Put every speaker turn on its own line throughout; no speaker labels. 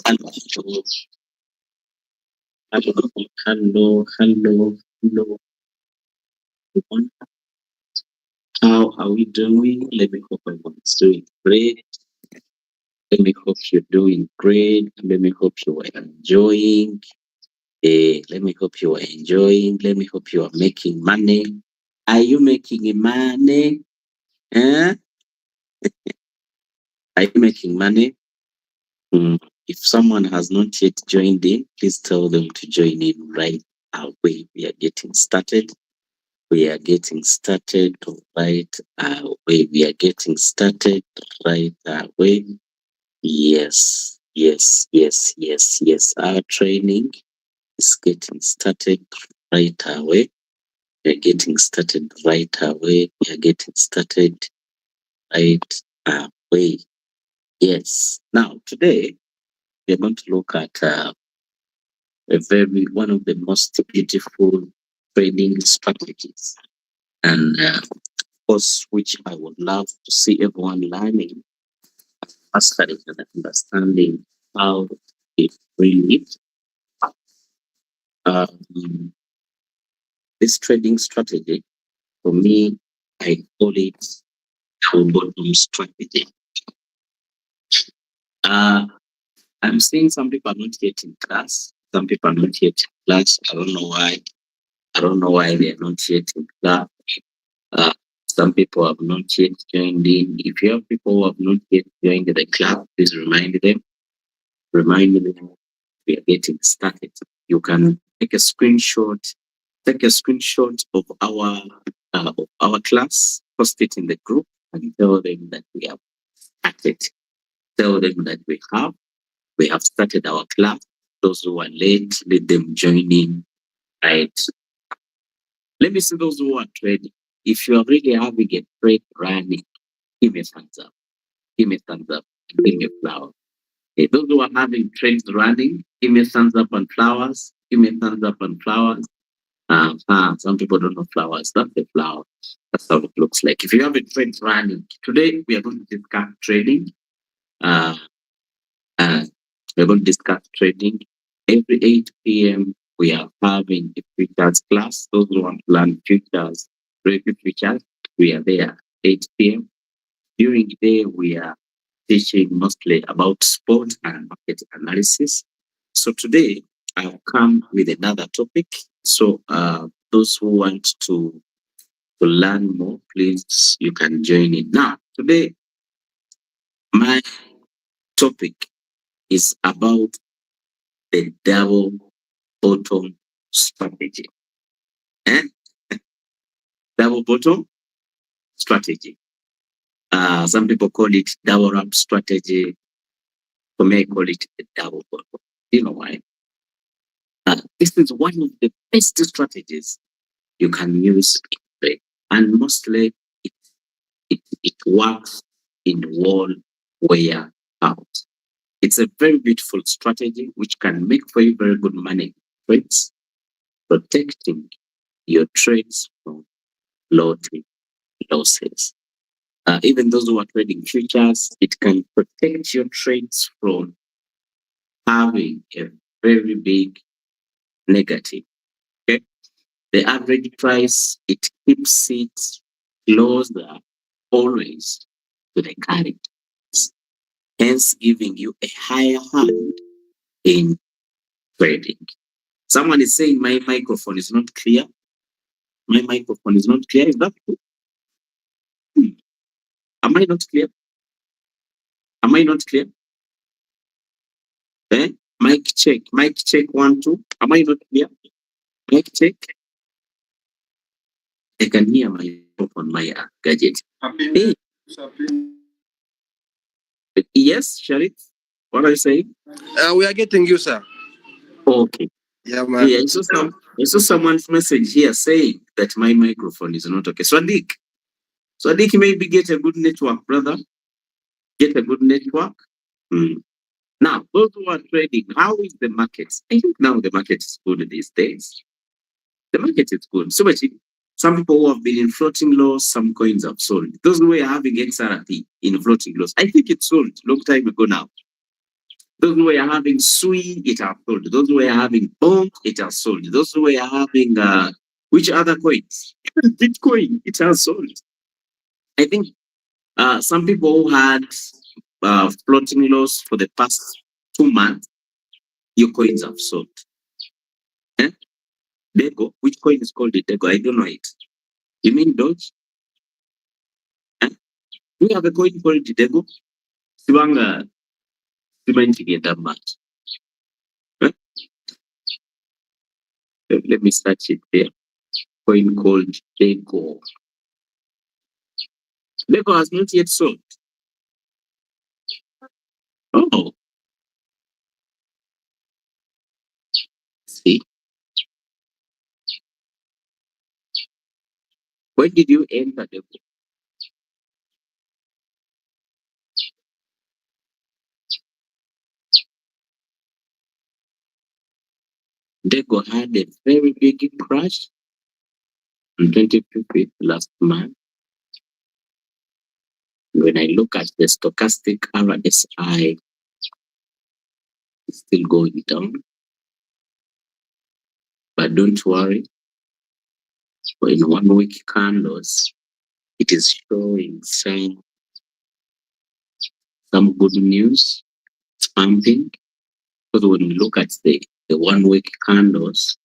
Hello, hello, everyone. How are we doing? Let me hope everyone's doing great. Let me hope you're doing great. Let me hope you are enjoying. Let me hope you are enjoying. Let me hope you are making money. Are you making money? Eh? Are you making money? Mm. If someone has not yet joined in, please tell them to join in right away. We are getting started. We are getting started right away. We are getting started right away. Yes, yes, yes, yes, yes. Our training is getting started right away. We are getting started right away. We are getting started right away. Yes. Now, today, we are going to look at one of the most beautiful training strategies. And course, which I would love to see everyone learning, mastering and understanding how it really. Um, this trading strategy, for me, I call it double bottom strategy. Uh, I'm seeing some people are not yet in class. Some people are not yet in class. I don't know why. I don't know why they are not yet in class. Uh, some people have not yet joined in. If you have people who have not yet joined the club, please remind them. Remind them we are getting started. You can take a screenshot. Take a screenshot of our class, post it in the group, and tell them that we have started. Tell them that we have started our class. Those who are late, let them join in. Right. Let me see those who are trading. If you are really having a trade running, give me a thumbs up. Give me a thumbs up. And give me a flower. Okay, those who are having trades running, give me a thumbs up on flowers. Give me a thumbs up on flowers. Some people don't know flowers. That's the flower. That's how it looks like. If you have a trade running, today we are going to discuss trading. Uh, uh, we're going to discuss trading. Every 8 p.m. we are having a futures class. Those who want to learn futures, trading futures, we are there 8 p.m. During the day, we are teaching mostly about sport and market analysis. So today I've come with another topic. So those who want to learn more, please you can join in. Now, today my topic is about the double bottom strategy. Eh? Double bottom strategy. Some people call it double up strategy. For me, I call it the double bottom. You know why? This is one of the best strategies you can use in trade. And mostly it works in wall wear out. It's a very beautiful strategy which can make for you very good money trades, protecting your trades from loyalty losses. Even those who are trading futures, it can protect your trades from having a very big negative. Okay? The average price, it keeps it closer always to the current, hence giving you a higher hand in trading. Someone is saying my microphone is not clear. My microphone is not clear. Is that true? Am I not clear? Am I not clear? Eh? Mic check. Mic check 1, 2. Am I not clear? Mic check. I can hear my on my gadget. Hey. Yes, Sharif. What are you saying?
We are getting you, sir.
Okay.
Yeah, man.
Yeah, I saw someone's message here saying that my microphone is not okay. Swadik, maybe get a good network, brother. Get a good network. Mm. Now, those who are trading, how is the market? I think now the market is good these days. The market is good. So much. Some people who have been in floating loss, some coins have sold. Those who were having XRP in floating loss, I think it sold long time ago now. Those who were having Sui, it has sold. Those who were having Bonk, it has sold. Those who were having which other coins? Even Bitcoin, it has sold. I think some people who had floating loss for the past 2 months, your coins have sold. Eh? Dego, which coin is called the Dego? I don't know it. You mean Doge? Eh? Do you have a coin called the Dego? Siwanga, to get that much. Eh? Let me search it there. Coin called Dego. Dego has not yet sold. Oh, see. When did you enter Dego? Dego had a very big crash on 2015 last month. When I look at the stochastic RSI, it's still going down. But don't worry, in 1 week candles, it is showing some good news. It's pumping. Because when you look at the 1 week candles,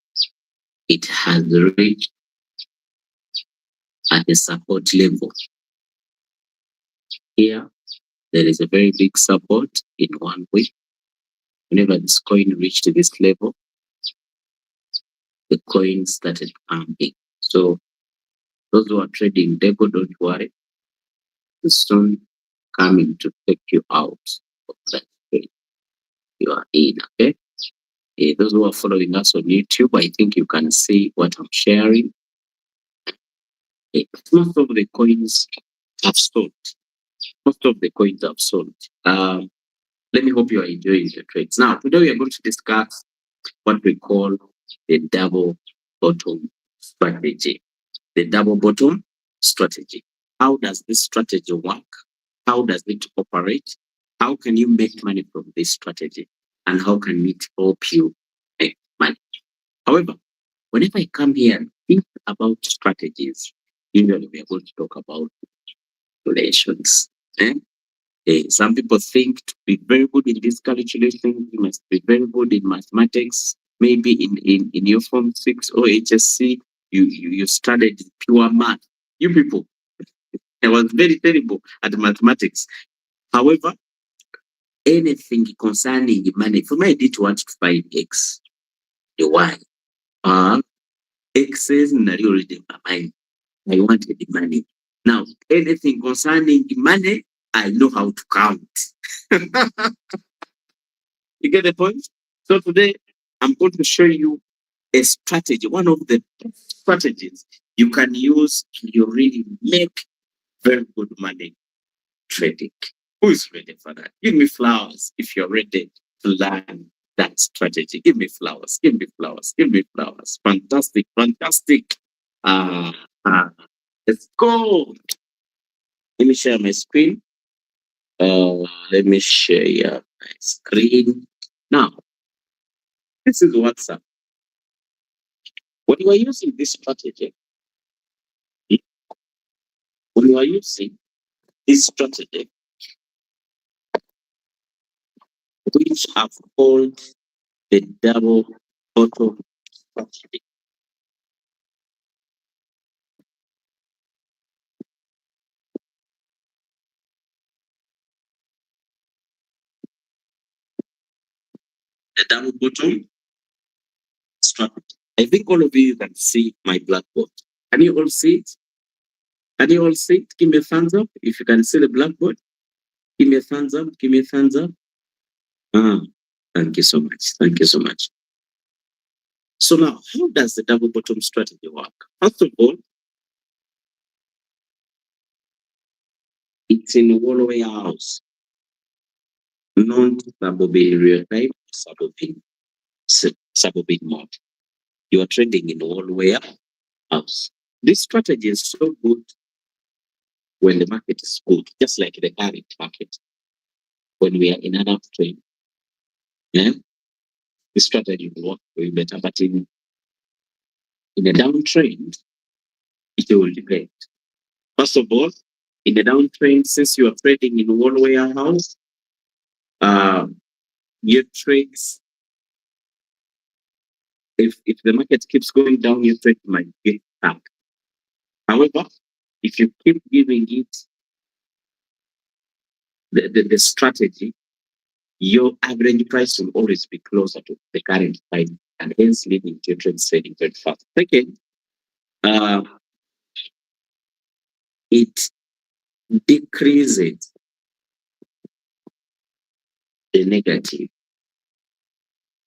it has reached at the support level. Here, there is a very big support in 1 week. Whenever this coin reached this level, the coin started pumping. So those who are trading Dego, don't worry. It's soon coming to take you out of that trade you are in. Okay. Those who are following us on YouTube, I think you can see what I'm sharing. Most of the coins have sold. Most of the coins have sold. Let me hope you are enjoying the trades. Now, today we are going to discuss what we call the double bottom strategy. The double bottom strategy. How does this strategy work? How does it operate? How can you make money from this strategy? And how can it help you make money? However, whenever I come here and think about strategies, usually we are going to talk about calculations. Some people think to be very good in this calculation, you must be very good in mathematics. Maybe in your Form 6 or HSC, you studied pure math. You people, I was very terrible at mathematics. However, anything concerning money, for me, I did want to find X, the Y. X says, already my mind. I wanted the money. Now, anything concerning money, I know how to count. You get the point? So today, I'm going to show you a strategy, one of the strategies you can use to really make very good money trading. Who is ready for that? Give me flowers if you're ready to learn that strategy. Give me flowers. Give me flowers. Give me flowers. Fantastic. Fantastic. Uh, uh, let's go. Let me share my screen. Let me share my screen. Now, this is WhatsApp. When you are using this strategy, when you are using this strategy, which I've called the double bottom strategy. The double bottom strategy. I think all of you can see my blackboard. Can you all see it? Can you all see it? Give me a thumbs up if you can see the blackboard. Give me a thumbs up. Give me a thumbs up. Ah, thank you so much. Thank you so much. So now, how does the double bottom strategy work? First of all, it's in Walloway house, non-suburban type, suburban mode. You are trading in Walloway house. This strategy is so good when the market is good, just like the current market. When we are in an uptrend, Yeah, this strategy will work for you better, but in a downtrend, it will depend. First of all, in a downtrend, since you are trading in one warehouse, uh, your trades, if the market keeps going down, your trade might get stuck. However, if you keep giving it the strategy, your average price will always be closer to the current price, and hence leading to your trade trading very fast. Second, uh, it decreases the negative,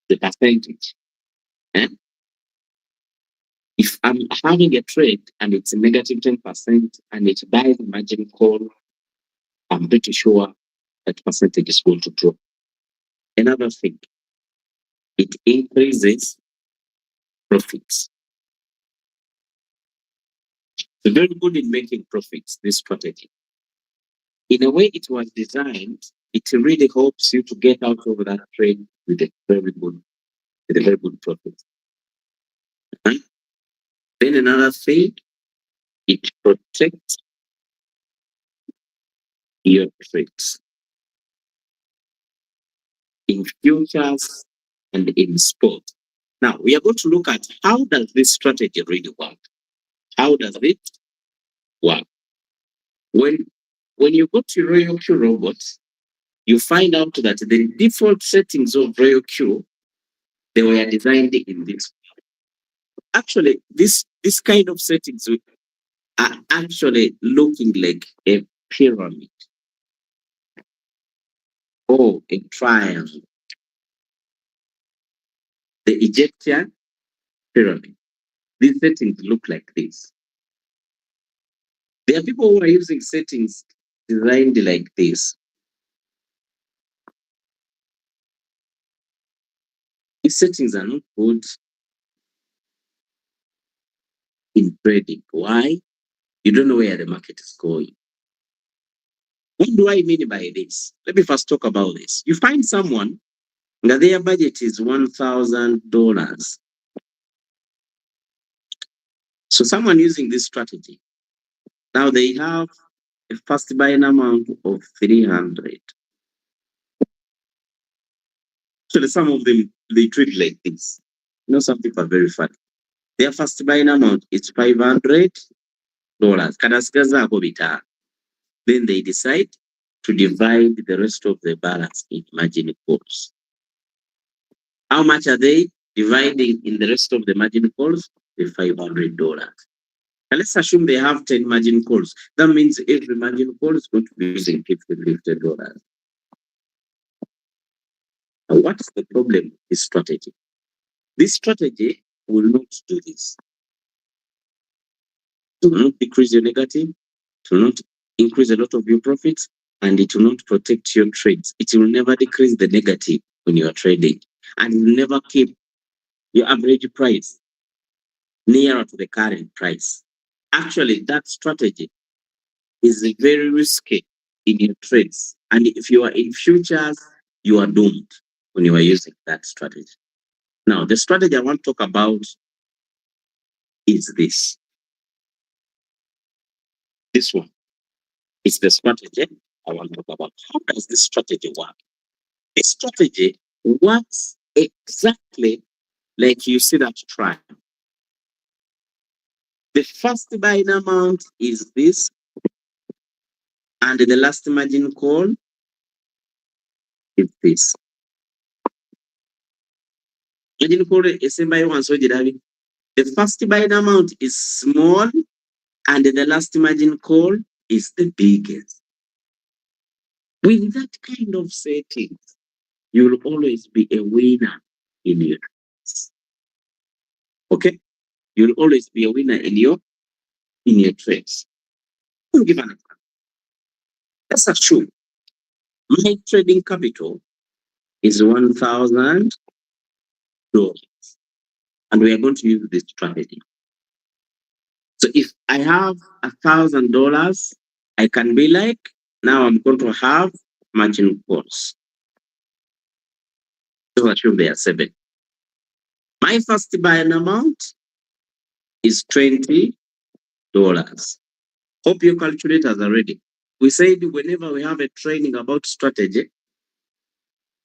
the percentage. Eh? If I'm having a trade and it's a negative 10% and it buys a margin call, I'm pretty sure that percentage is going to drop. Another thing, it increases profits. It's very good in making profits, this strategy. In a way, it was designed, it really helps you to get out of that trade with a very good profit. Huh? Then another thing, it protects your trades in futures and in spot. Now we are going to look at how does this strategy really work? How does it work? When you go to Royal Q robots, you find out that the default settings of Royal Q, they were designed in this. Actually, this kind of settings are actually looking like a pyramid or a triangle. The Egyptian pyramid. These settings look like this. There are people who are using settings designed like this. These settings are not good in trading. Why? You don't know where the market is going. What do I mean by this? Let me first talk about this. You find someone that their budget is $1,000. So someone using this strategy, now they have a first buying amount of 300. So some of them, they treat like this. You know, some people are very funny. Their first buying amount is $500. Then they decide to divide the rest of the balance in margin calls. How much are they dividing in the rest of the margin calls? The $500. Now let's assume they have 10 margin calls. That means every margin call is going to be using $50. Now, what is the problem with this strategy? This strategy will not do this. It will not decrease your negative, it will not increase a lot of your profits, and it will not protect your trades. It will never decrease the negative when you are trading, and it will never keep your average price nearer to the current price. Actually, that strategy is very risky in your trades. And if you are in futures, you are doomed when you are using that strategy. Now, the strategy I want to talk about is this. This one is the strategy I want to talk about. How does this strategy work? This strategy works exactly like you see that triangle. The first buying amount is this, and the last margin call is this. Margin call is by one, so the first buying amount is small, and the last margin call is the biggest. With that kind of setting, you will always be a winner in your trades. Okay? You'll always be a winner in your trades. I'll give an example. Let's assume my trading capital is $1,000, and we are going to use this strategy. So if I have $1,000, I can be like, now I'm going to have margin calls. Let's assume there are 7. My first buying amount is $20. Hope your calculators are ready. We said whenever we have a training about strategy,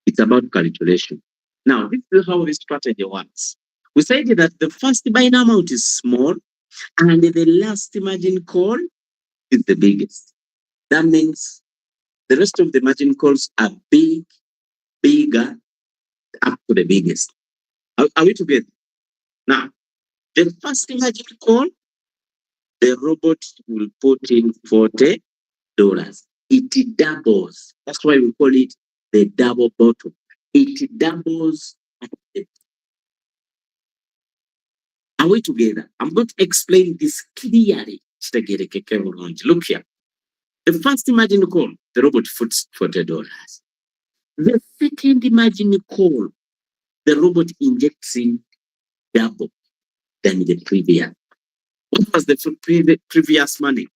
it's about calculation. Now, this is how this strategy works. We said that the first buying amount is small and the last margin call is the biggest. That means the rest of the margin calls are bigger, up to the biggest. Are we together? Now, the first margin call, the robot will put in $40. It doubles. That's why we call it the double bottom. It doubles. Are we together? I'm going to explain this clearly. Look here. The first margin call, the robot puts $40. The second margin call, the robot injects in double than the previous. What was the previous money? It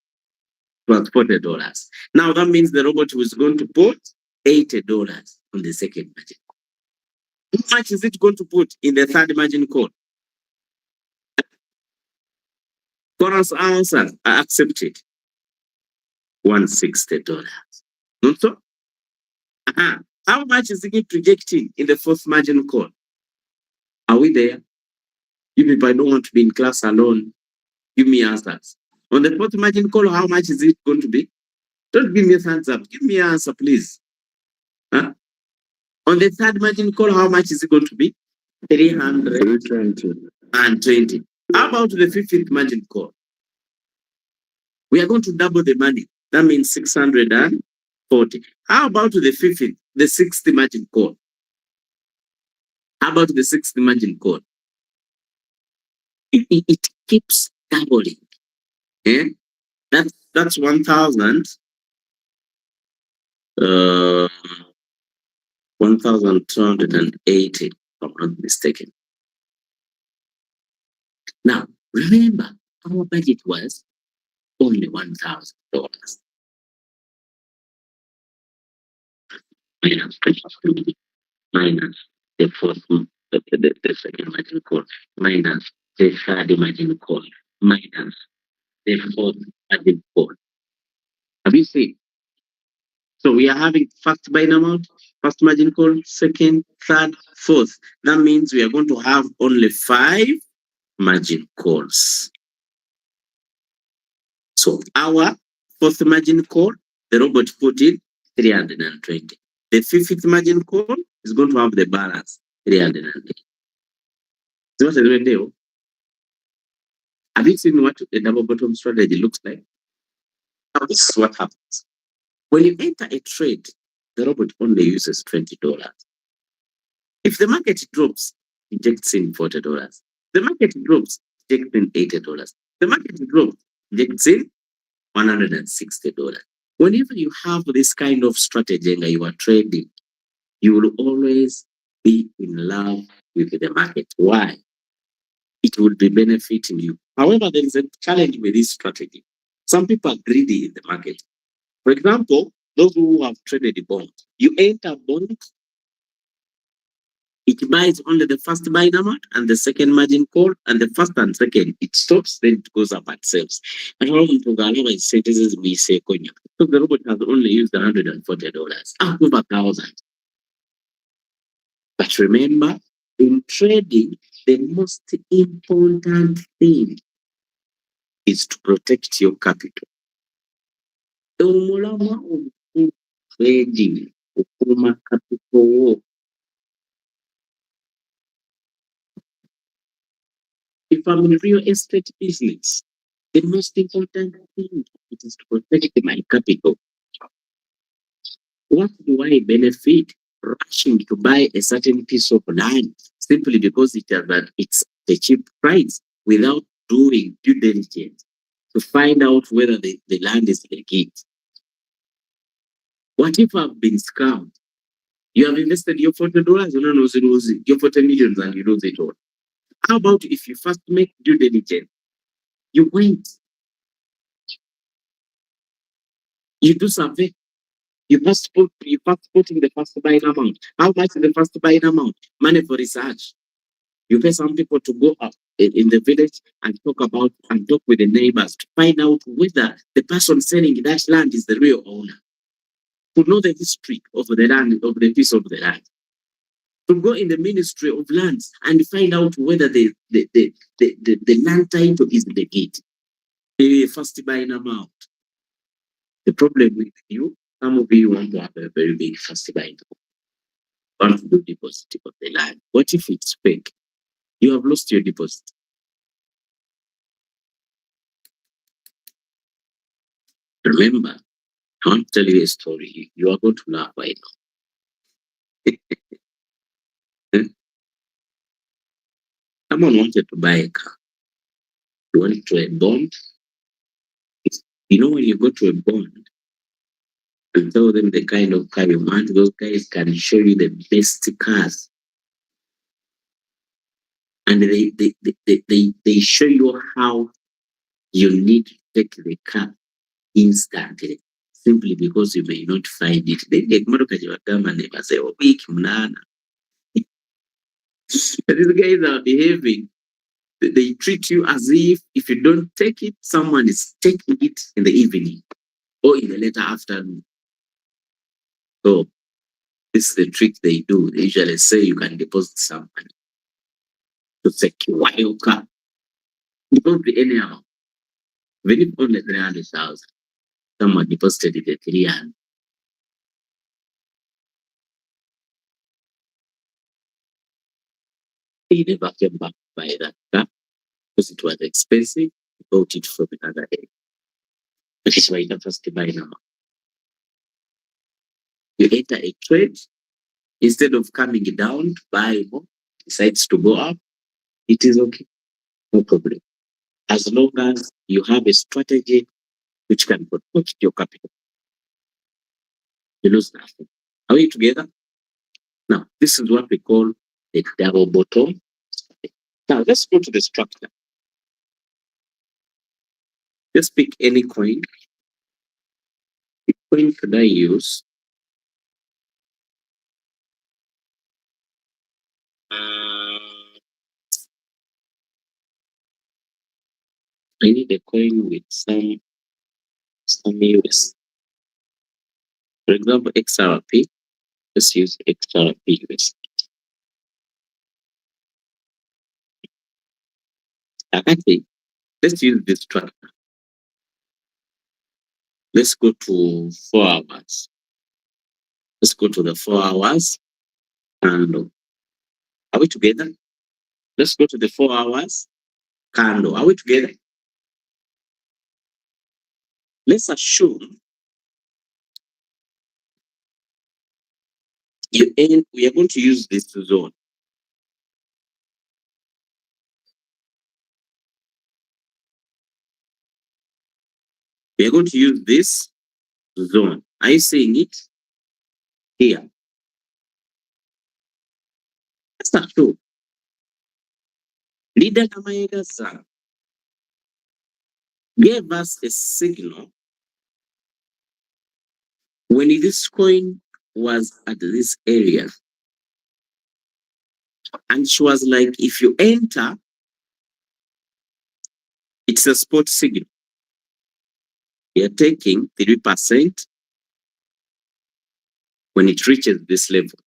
was $40. Now that means the robot was going to put $80 on the second margin. How much is it going to put in the third margin call? Chorus answer, I accept it. $160. Not so? How much is it projecting in the fourth margin call? Are we there? You people, I don't want to be in class alone. Give me answers. On the fourth margin call, how much is it going to be? Don't give me a thumbs up. Give me an answer, please. Huh? On the third margin call, how much is it going to be? 320. How about the fifth margin call? We are going to double the money. That means 640. How about the sixth margin call? How about the sixth margin call? It keeps doubling. Yeah? That's 1,000. 1,280, if I'm not mistaken. Now, remember, our budget was only $1,000. Minus the fourth, the second margin call, minus the third margin call, minus the fourth margin call. Have you seen? So we are having first buying amount, first margin call, second, third, fourth. That means we are going to have only 5 margin calls. So our fourth margin call, the robot put in 320. The fifth margin call is going to have the balance 380. So what is going to do? Have you seen what a double bottom strategy looks like? Now this is what happens. When you enter a trade, the robot only uses $20. If the market drops, it injects in $40. The market drops, it injects in $80. The market drops, it injects in $160. Whenever you have this kind of strategy and you are trading, you will always be in love with the market. Why? It will be benefiting you. However, there is a challenge with this strategy. Some people are greedy in the market. For example, those who have traded a bond, you enter a bond, it buys only the first buying amount and the second margin call, and the first and second, it stops, then it goes up and sells. And all to Galava is saying this is me say Konya. So the robot has only used $140 out of 1,000. But remember, in trading, the most important thing is to protect your capital. Trading, capital. If I'm in real estate business, the most important thing is to protect my capital. What do I benefit rushing to buy a certain piece of land simply because it's a cheap price without doing due diligence to find out whether the land is legit? What if I've been scammed? You have invested your $40, you don't lose your 40 millions and you lose it all. How about if you first make due diligence? You wait. You do survey. You first put in the first buying amount. How much is the first buying amount? Money for research. You pay some people to go up in the village and talk with the neighbors to find out whether the person selling that land is the real owner. To know the history of the land, of the piece of the land. To go in the Ministry of Lands and find out whether the land title is legit. The first buying amount. The problem with you, some of you want to have a very big first buying amount. Want to do deposit of the land. What if it's fake? You have lost your deposit. Remember, I want to tell you a story. You are going to laugh right now. Someone wanted to buy a car. You went to a bond. You know, when you go to a bond and tell them the kind of car you want, those guys can show you the best cars. And they show you how you need to take the car instantly, simply because you may not find it. They get more and they say, oh, week, These guys are behaving. They treat you as if you don't take it, someone is taking it in the evening or in the later afternoon. So this is the trick they do. They usually say you can deposit some money to secure your car. Don't be any amount. When you only 300,000, someone deposited it at 300. He never came back to buy that car because it was expensive. He bought it from another area. That is why you first buy now. You enter a trade, instead of coming down to buy more, decides to go up, it is okay. No problem. As long as you have a strategy which can protect your capital, you lose nothing. Are we together? Now, this is what we call the double bottom. Now, let's go to the structure. Let's pick any coin. Which coin could I use? I need a coin with some US. For example, XRP. Let's use XRP US. Actually, let's use this structure. Let's go to 4 hours. Let's go to the 4 hours candle. Are we together? Let's go to the 4 hours candle. Are we together? Let's assume we are going to use this zone. We are going to use this zone. Are you seeing it? Here. Let's assume Leader Kayinda gave us a signal when this coin was at this area. And she was like, if you enter, it's a spot signal. You're taking 3% when it reaches this level.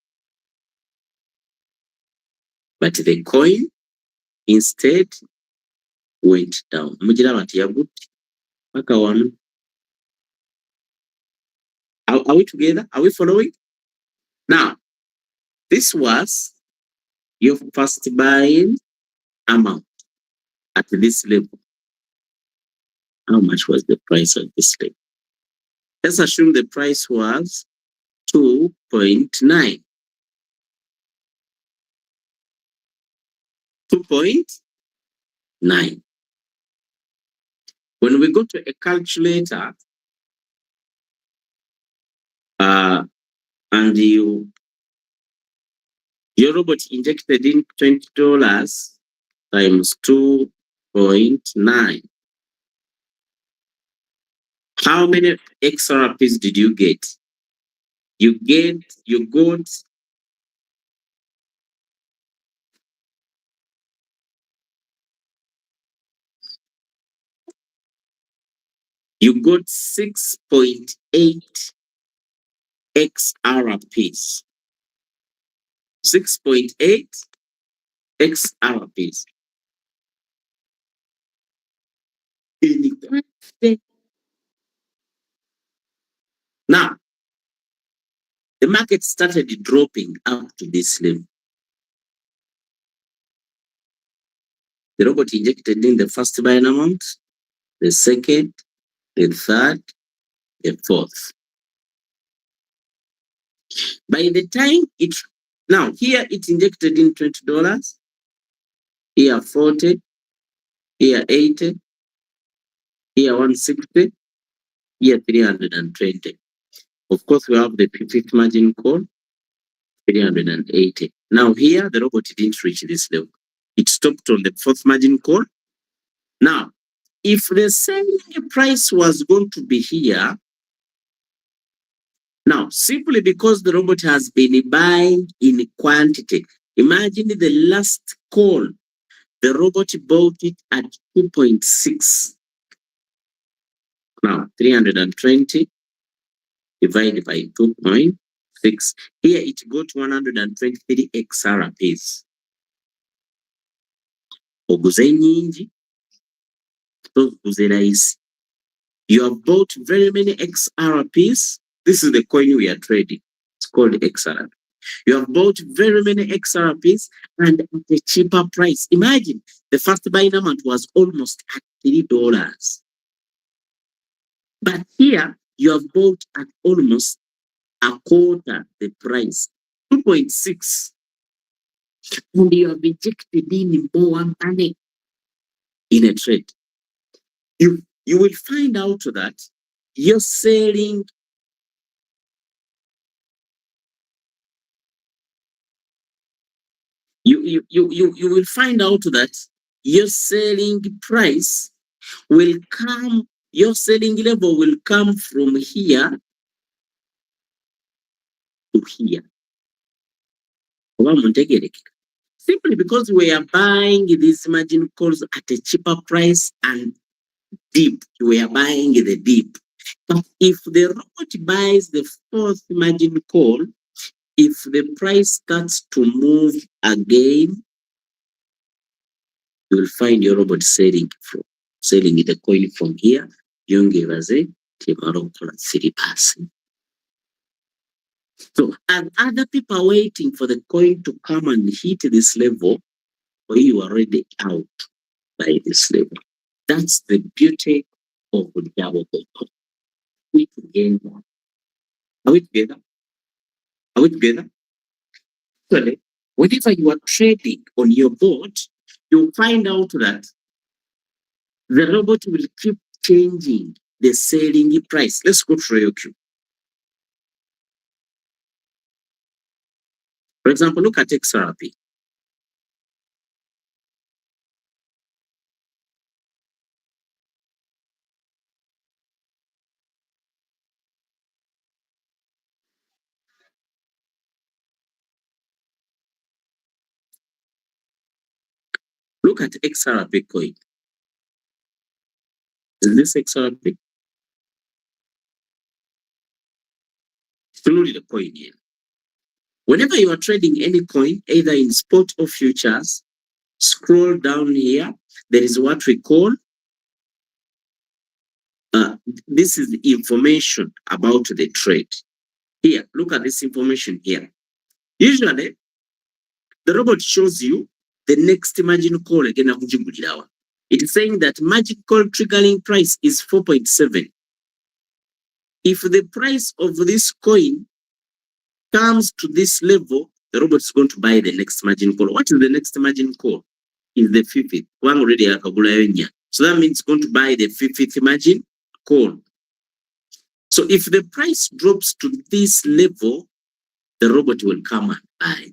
But the coin instead went down. Are we together? Are we following? Now, this was your first buying amount at this level. How much was the price at this level? Let's assume the price was 2.9. 2.9. When we go to a calculator, and your robot injected in $20 times 2.9. How many XRPs did you get? you got you got 6.8 XRPs. 6.8 XRPs. Now, the market started dropping up to this level. The robot injected in the first buying amount, the second, the third, the fourth. By the time now here it injected in $20, here 40, here 80, here 160, here 320. Of course, we have the fifth margin call, 380. Now here, the robot didn't reach this level. It stopped on the fourth margin call. Now, if the selling price was going to be here, now, simply because the robot has been buying in quantity, imagine the last call, the robot bought it at 2.6. Now, 320 divided by 2.6. Here it got 123 XRPs. Oguze nyingi, oguze rahisi. You have bought very many XRPs. This is the coin we are trading. It's called XRP. You have bought very many XRPs and at a cheaper price. Imagine the first buying amount was almost at $3. But here you have bought at almost a quarter the price, 2.6. And you have injected in more money in a trade. You will find out that you're selling you will find out that your selling price will come, your selling level will come from here to here. Simply because we are buying these margin calls at a cheaper price and deep, we are buying the deep. But if the robot buys the fourth margin call, if the price starts to move again, you will find your robot selling the coin from here. Yongebaze temara okola 3%. So as other people are waiting for the coin to come and hit this level, or you are already out by this level. That's the beauty of double bottom. We together. Are we together? Are we together? Actually, whenever you are trading on your board, you'll find out that the robot will keep changing the selling price. Let's go to RyoQ. For example, look at XRP. Look at XRP coin. Is this XRP? It's only the coin here. Whenever you are trading any coin, either in spot or futures, scroll down here. There is what we call, this is the information about the trade. Here, look at this information here. Usually, the robot shows you the next margin call again. It is saying that margin call triggering price is 4.7. If the price of this coin comes to this level, the robot is going to buy the next margin call. What is the next margin call? Is the fifth. One already. So that means it's going to buy the fifth margin call. So if the price drops to this level, the robot will come and buy.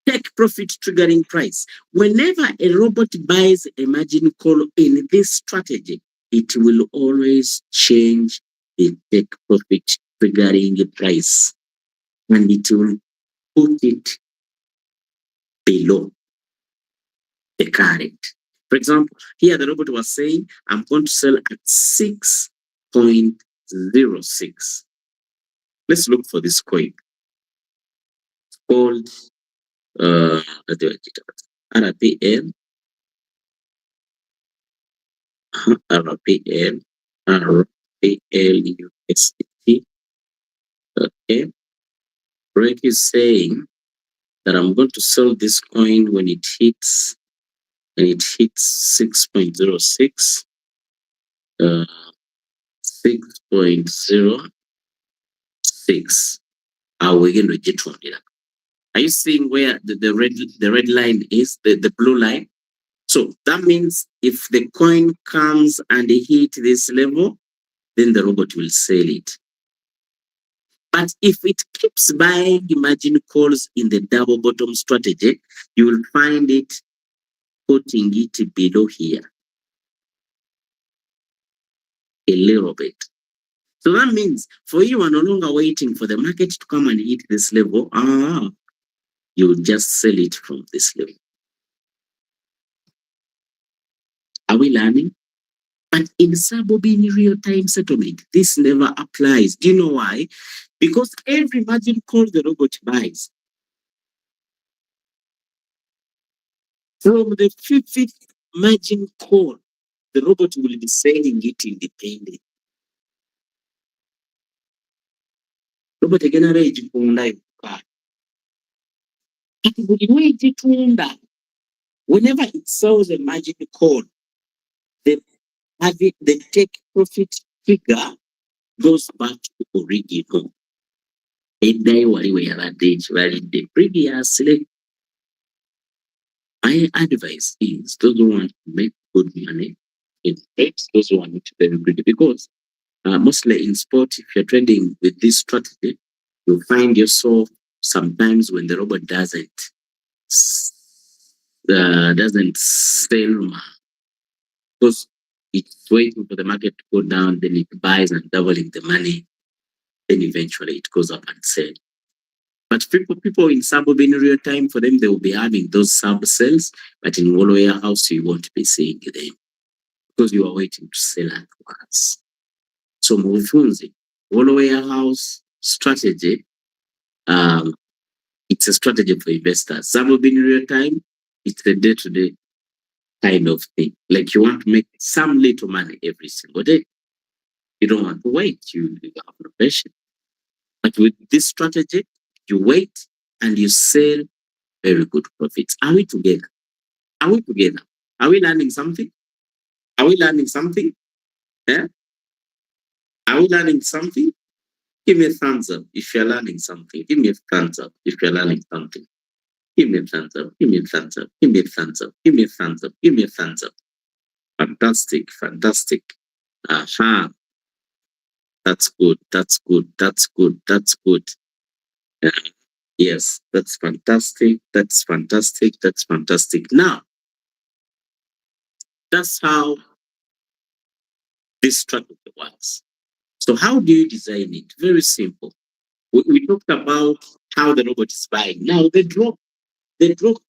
Take profit triggering price. Whenever a robot buys a margin call in this strategy, it will always change the take profit triggering a price, and it will put it below the current. For example, here the robot was saying, I'm going to sell at 6.06. Let's look for this coin called RPL, RPL, RPL USDT. Okay, Break is saying that I'm going to sell this coin when it hits 6.06, 6.06. We're going to get one here. Are you seeing where the red line is, the blue line? So that means if the coin comes and hit this level, then the robot will sell it. But if it keeps buying margin calls in the double bottom strategy, you will find it putting it below here a little bit. So that means for you are no longer waiting for the market to come and hit this level. You will just sell it from this level. Are we learning? But in sub-orbit real-time settlement, this never applies. Do you know why? Because every margin call the robot buys, from the 50th margin call, the robot will be selling it independent. Robot agena regitunda yuka. Whenever it sells a margin call, the take profit figure goes back to original. And they were the previously. My advice is those who want to make good money in trades, those who are not very greedy, because mostly in sport, if you're trading with this strategy, you'll find yourself sometimes when the robot doesn't sell, because it's waiting for the market to go down, then it buys and doubling the money, then eventually it goes up and sells. But people in sub-orbit in real time, for them, they will be having those sub sales, but in Wall Warehouse, you won't be seeing them because you are waiting to sell at once. So Mufunzi, Wall Warehouse strategy, it's a strategy for investors. Sub-orbit in real time, it's a day-to-day kind of thing. Like you want to make some little money every single day. You don't want to wait. You have no patience. But with this strategy, you wait and you sell very good profits. Are we together? Are we together? Are we learning something? Are we learning something? Yeah? Are we learning something? Give me a thumbs up if you're learning something. Give me a thumbs up if you're learning something. Give me a thumbs up. Give me a thumbs up. Give me a thumbs up. Give me a thumbs up. Give me a thumbs up. Fantastic. Fantastic. Aha. That's good. That's good. That's good. That's good. Yeah. Yes, that's fantastic. That's fantastic. That's fantastic. Now, that's how this strategy works. So how do you design it? Very simple. We talked about how the robot is buying. Now the drop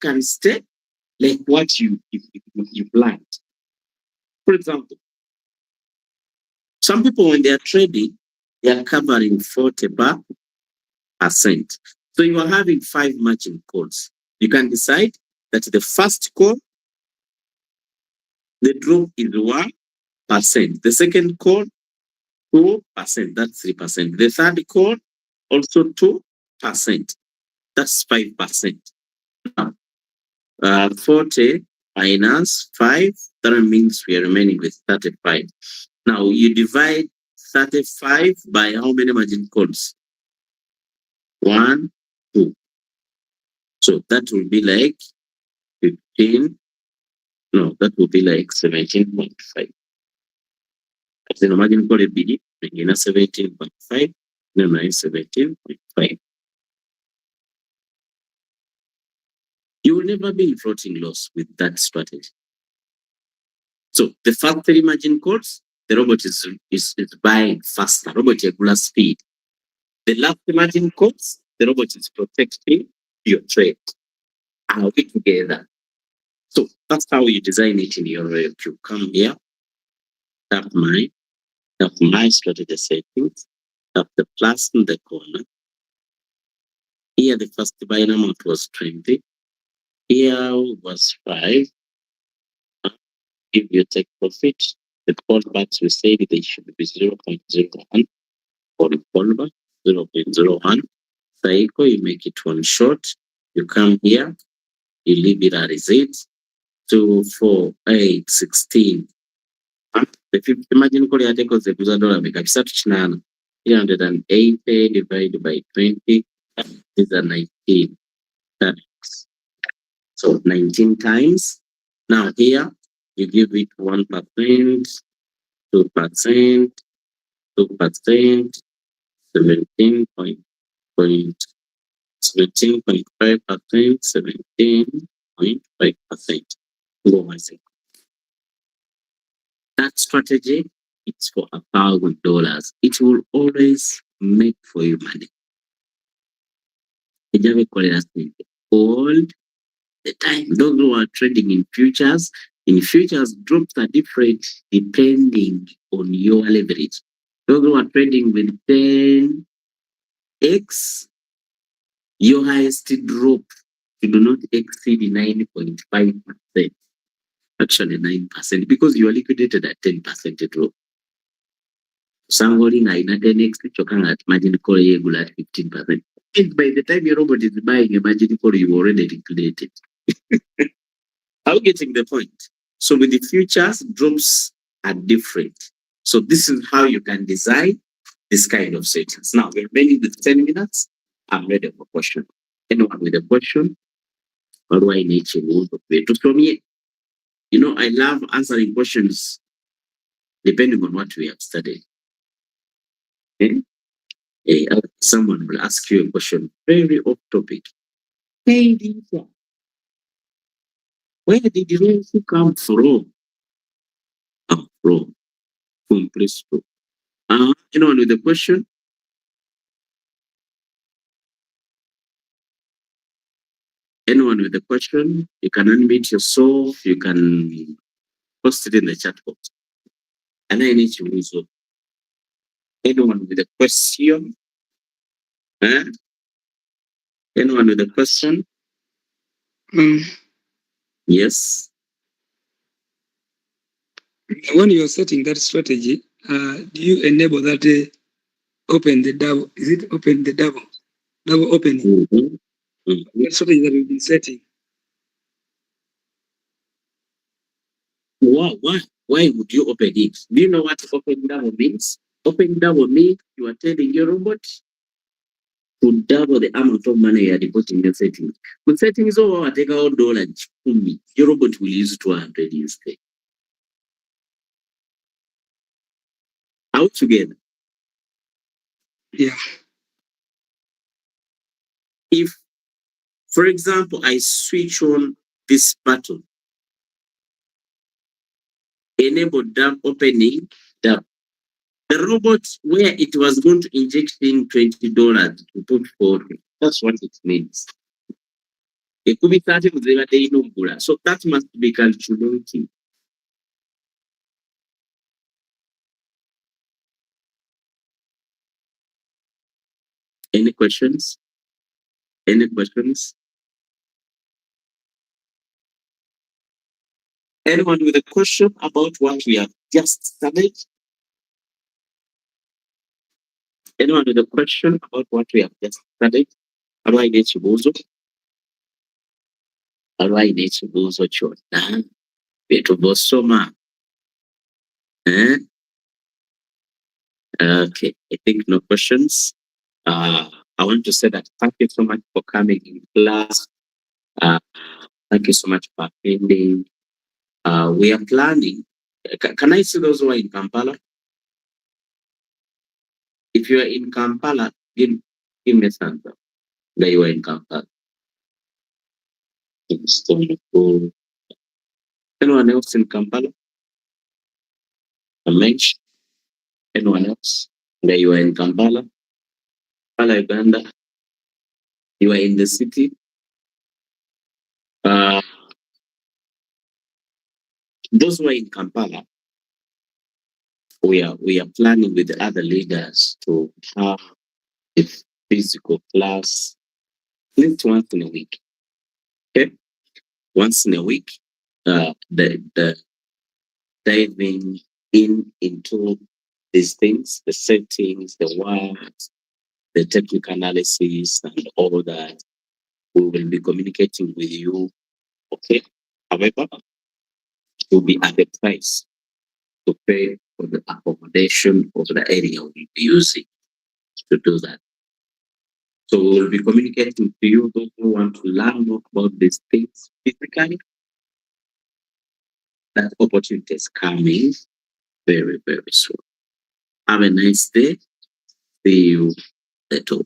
can stay like what you planned. For example, some people when they are trading, they are covering 40%. So you are having 5 margin calls. You can decide that the first call, the drop is 1%. The second call, 2%. That's 3%. The third call, also 2%. That's 5%. Now, 40 minus 5, that means we are remaining with 35. Now you divide 35 by how many margin calls? 1, 2. So that will be like 15. No, that will be like 17.5. Then margin call BD, again 17.5, then 17.5. You will never be in floating loss with that strategy. So the factory margin calls, the robot is buying faster, robot regular speed. The last margin calls, the robot is protecting your trade. Are we together? So that's how you design it in your you come here, tap my strategy settings, tap the plus in the corner. Here the first buying amount was 20. Here was 5. If you take profit, the callbacks we said they should be 0.01 for the callback, 0.01. Cycle, you make it one shot. You come here, you leave it as it. 2, 4, 8, 16. The fifth margin call yatekoze kuza dollar meka kisatu kinana. 380 divided by 20 is a 19. So 19 times. Now here you give it 1%, 2%, 2%, 17.5%, 17.5%. Go I say. That strategy, it's for $1,000. It will always make for you money. All the time. Those who are trading in futures drops are different depending on your leverage. Those who are trading with 10x, your highest drop you do not exceed 9.5%. Actually 9%, because you are liquidated at 10% drop. Somebody 10x at margin call yegula at 15%. And by the time your robot is buying a margin call, you already liquidated. Are you getting the point? So with the futures, drops are different. So this is how you can design this kind of settings. Now, we're remaining with 10 minutes. I'm ready for question. Anyone with a question? Or do I need to move from here? You know, I love answering questions depending on what we have studied. Okay? Someone will ask you a question very off topic. Hey, Lisa, where did you come from? I'm from place. Anyone with a question? Anyone with a question? You can unmute yourself. You can post it in the chat box. And I need to also. Anyone with a question? Anyone with a question? Yes.
When you're setting that strategy, do you enable that open the double? Is it open the double opening? That strategy that we've been setting.
Why would you open it? Do you know what open double means? Open double means you are telling your robot to double the amount of money you are depositing in your settings. With settings over, take out $10. Your robot will use 200 instead. Out together.
Yeah.
If, for example, I switch on this button, enable dump opening, dump. The robot where it was going to inject in $20 to put forward. That's what it means. It could be 30 with the so that must be calculating. Any questions? Any questions? Anyone with a question about what we have just studied? Anyone with a question about what we have just studied? How do I need to go? How do I need to go? Okay, I think no questions. I want to say that thank you so much for coming in class. Thank you so much for attending. We are planning. Can I see those who are in Kampala? If you are in Kampala, give me a thumbs up that you are in Kampala. Anyone else in Kampala? Anyone else that you are in Kampala? Kampala, Uganda. You are in the city. Those who are in Kampala, we are planning with the other leaders to have a physical class at least once in a week. Okay, once in a week. The diving into these things, the settings, the words, the technical analysis, and all that. We will be communicating with you. Okay. However, it will be at the price to pay for the accommodation of the area we'll be using to do that. So we'll be communicating to you those who want to learn more about these things physically. That opportunity is coming very, very soon. Have a nice day. See you later.